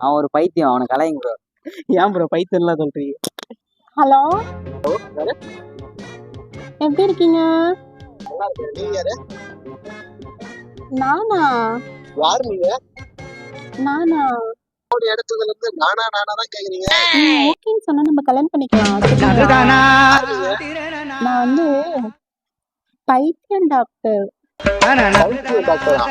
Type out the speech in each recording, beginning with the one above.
அவன் ஒரு பைத்தியம், அவனை கலாய்ங்க ப்ரோ. ஏன் ப்ரோ பைத்தியம்லாம் சொல்றீங்க? ஹலோ, எப்படி இருக்கீங்க? நல்லா இருக்கேன். நீங்க யாரு? நானா? யாரு நீங்க? நானா? ஒரு இடத்துல இருந்து நானா தான் கேக்குறீங்க. ஓகேன்னு சொன்னா நம்ம கல்யாணம் பண்ணிக்கலாம். சரிங்களா? நான் வந்து பைத்தியம் டாக்டர். பைத்தியம் டாக்டரா?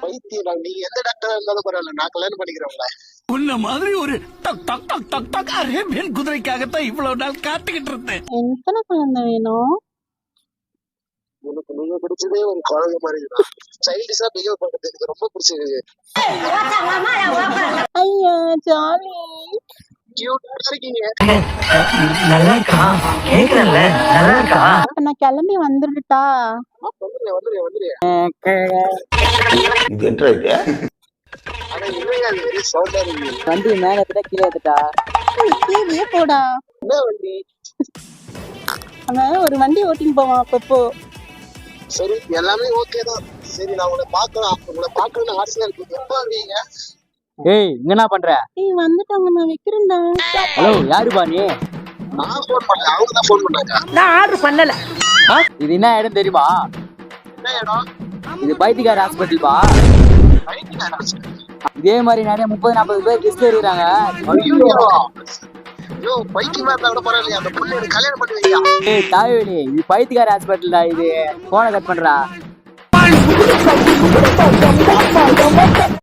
பைத்தியம் நீங்க எந்த டாக்டரா இருந்தாலும் பரவாயில்ல, நான் கல்யாணம் பண்ணிக்கிறேன் உங்களை. உன்ன மாதிரி ஒரு டக் டக் டக் டக் டக் அரேபியன் குதிரைக்காகத்தான் இவ்வளவு நாள் காத்துக்கிட்டு இருந்தேன். எத்தனை குழந்தை வேணும்? எனக்கு நீங்க பிடிச்சதே ஒரு குழந்தை மாதிரி தான். சைல்டிஷா பிஹேவ் பண்றது எனக்கு ரொம்ப பிடிச்சிருக்கு. ஐயா ஜாலி. கியூட்டா இருக்கீங்க. அப்ப நான் கிளம்பி வந்துட்டா? வந்துடுறேன். ஆனா இல்லையா, அது வெரி சவுண்டா இருக்கு. வண்டி மேல ஏத்துட்டா கீழே ஏத்துட்டா? கீழே போடா. என்ன வண்டி? அவன் ஒரு வண்டி ஓட்டின்னு போவான் அப்பப்போ. சரி, எல்லாமே ஓகே தான். சரி, நான் உங்களை பார்க்கணும்னு ஆசையா இருக்கு. எப்போ வருவீங்க? ஏய், இங்க என்ன பண்ற? ஏய் வந்துட்டாங்க, நான் வைக்கிறேன்டா. ஹலோ, யாருப்பா நீ? நான் போன் பண்ணல, அவங்க தான் போன் பண்ணாங்க. நான் ஆர்டர் பண்ணல. இது என்ன இடம் தெரியுமா? என்ன இடம்? இது பைத்தியக்கார ஹாஸ்பிட்டல்பா. பைத்தியக்கார ஹாஸ்பிட்டல்? இதே மாதிரி நிறைய 30-40 பேர் கிறிஸ்து இருக்கிறாங்க. ஐயோ, பைத்தியமா இருந்தா கூட பரவாயில்லையா, அந்த பொண்ணு எனக்கு கல்யாணம் பண்ணி வையா. ஏய் தாய்வேலி, இது பைத்தியக்கார ஹாஸ்பிட்டல்டா. இது போனை கட் பண்றா.